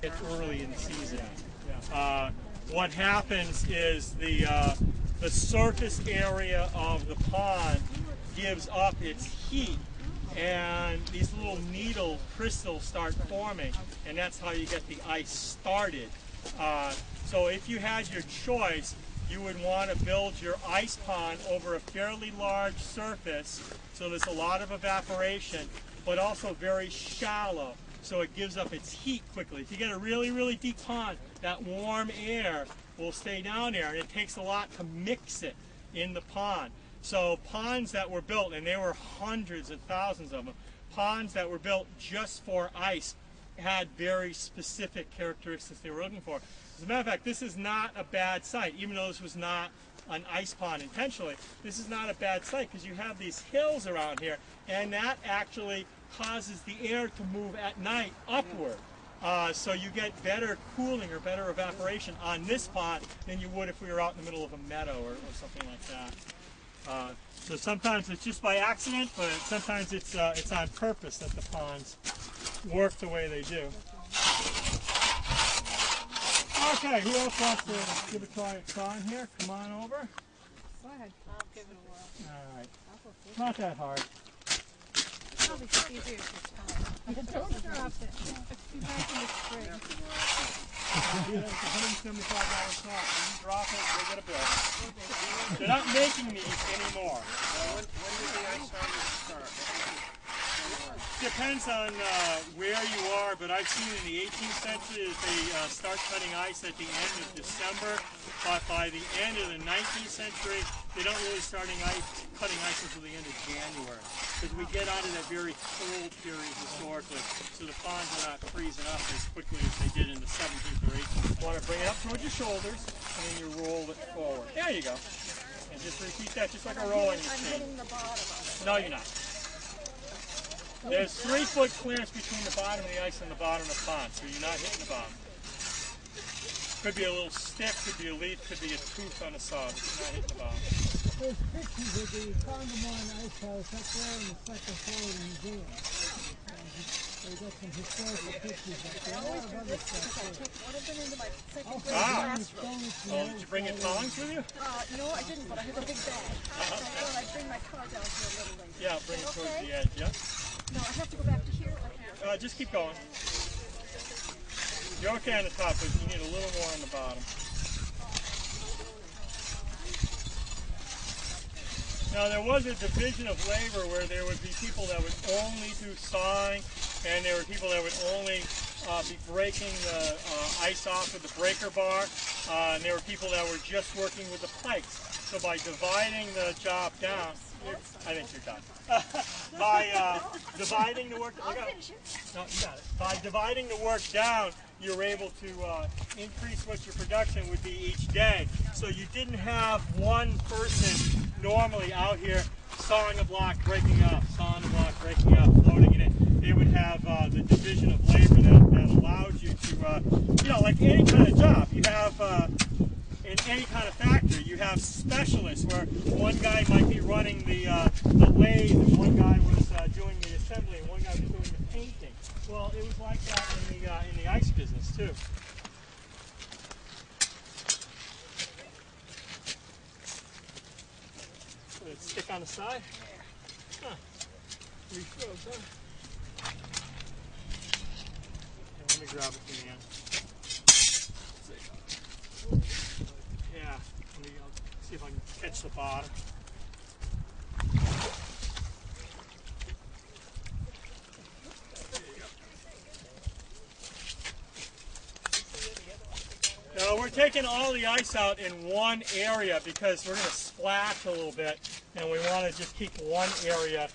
It's early in the season. What happens is the surface area of the pond gives up its heat, and these little needle crystals start forming, and that's how you get the ice started. So if you had your choice, you would want to build your ice pond over a fairly large surface, so there's a lot of evaporation, but also very shallow, so it gives up its heat quickly. If you get a really, really deep pond, that warm air will stay down there, and it takes a lot to mix it in the pond. So ponds that were built, and there were hundreds and thousands of them, ponds that were built just for ice had very specific characteristics they were looking for. As a matter of fact, this is not a bad site, even though this was not an ice pond intentionally. This is not a bad site because you have these hills around here, and that actually causes the air to move at night upward. So you get better cooling or better evaporation on this pond than you would if we were out in the middle of a meadow or something like that. So sometimes it's just by accident, but sometimes it's on purpose that the ponds work the way they do. Okay, who else wants to give a try at sawing here? Come on over. Go ahead. I'll give it a whirl. All right. It's not that hard. Probably easier to tie. Don't drop it. Be back in the spring. It's $175 saw. When you drop it, they get a bill. They're not making these anymore. When did the ice start? Depends on where you are, but I've seen in the 18th century that they start cutting ice at the end of December, but by the end of the 19th century, they don't really start cutting ice until the end of January, because we get out of that very cold period historically, so the ponds are not freezing up as quickly as they did in the 17th or 18th. You want to bring it up towards your shoulders, and then you roll it forward. There you go. And just repeat that just like a rolling machine. I'm hitting the bottom of it. No, you're not. There's 3-foot clearance between the bottom of the ice and the bottom of the pond, so you're not hitting the bottom. Could be a little stick, could be a leaf, could be a tooth on a saw, but you're not hitting the bottom. There's pictures of the Congamon Ice House up there in the second floor of the museum. They got some historical pictures up there. A lot of other stuff too. What have been into my second grade classroom? Oh, did you bring your tongs with you? No, I didn't, but I have a big bag. So I thought I'd bring my car down here a little later. Yeah, bring it towards the edge, yeah. No, I have to go back to here or here. Just keep going. You're okay on the top, but you need a little more on the bottom. Now, there was a division of labor where there would be people that would only do sawing, and there were people that would only be breaking the ice off with the breaker bar, and there were people that were just working with the pikes. So by dividing the job down, I think you're done. By dividing the work, no, you got it. By dividing the work down, you're able to increase what your production would be each day. So you didn't have one person normally out here sawing a block, breaking up, sawing a block, breaking up, loading it in. They would have the division of labor that allowed you to, you know, like any kind of job. You have in any kind of factory, you have specialists where one guy might be running the lathe, and one guy was doing the assembly, and one guy was doing the painting. Well, it was like that in the ice business too. Put it stick on the side. Huh. Refroze, huh? And let me grab it from the end. Yeah, let me see if I can catch the bottom. Now we're taking all the ice out in one area because we're going to splash a little bit, and we want to just keep one area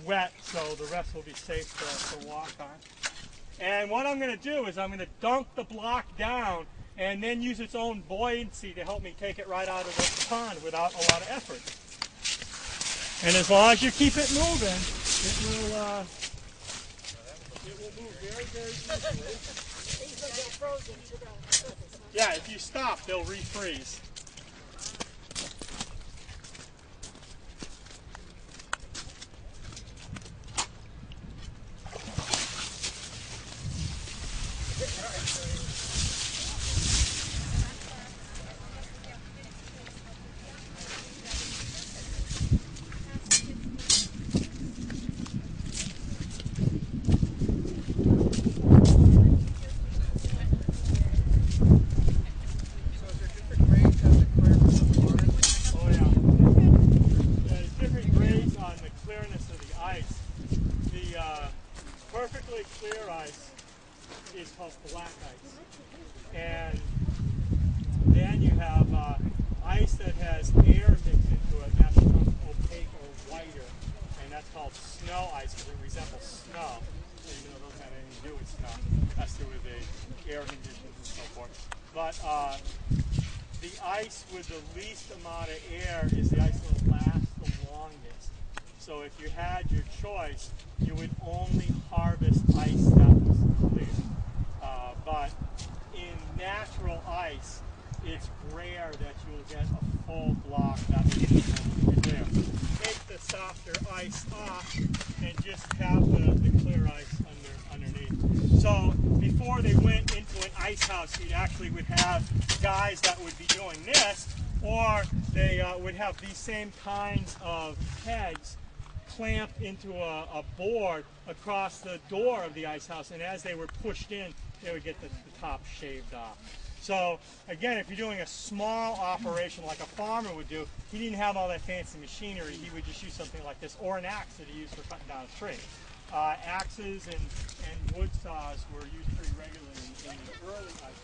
wet so the rest will be safe to walk on. And what I'm going to do is I'm going to dunk the block down and then use its own buoyancy to help me take it right out of the pond without a lot of effort. And as long as you keep it moving, it will move very, very easily. Yeah, if you stop, they'll refreeze. perfectly clear ice is called black ice. And then you have ice that has air mixed into it, that becomes opaque or whiter, and that's called snow ice because it resembles snow. Even though it doesn't have anything to do with snow, it has to do with the air conditions and so forth. But the ice with the least amount of air is the ice that will last the longest. So if you had your choice, you would only harvest ice that was clear. But in natural ice, it's rare that you will get a full block that is clear. Take the softer ice off and just have the clear ice underneath. So before they went into an ice house, you actually would have guys that would be doing this, or they would have these same kinds of pegs clamped into a board across the door of the ice house, and as they were pushed in, they would get the top shaved off. So again, if you're doing a small operation like a farmer would do, he didn't have all that fancy machinery. He would just use something like this, or an axe that he used for cutting down a tree. Axes and wood saws were used pretty regularly in the early ice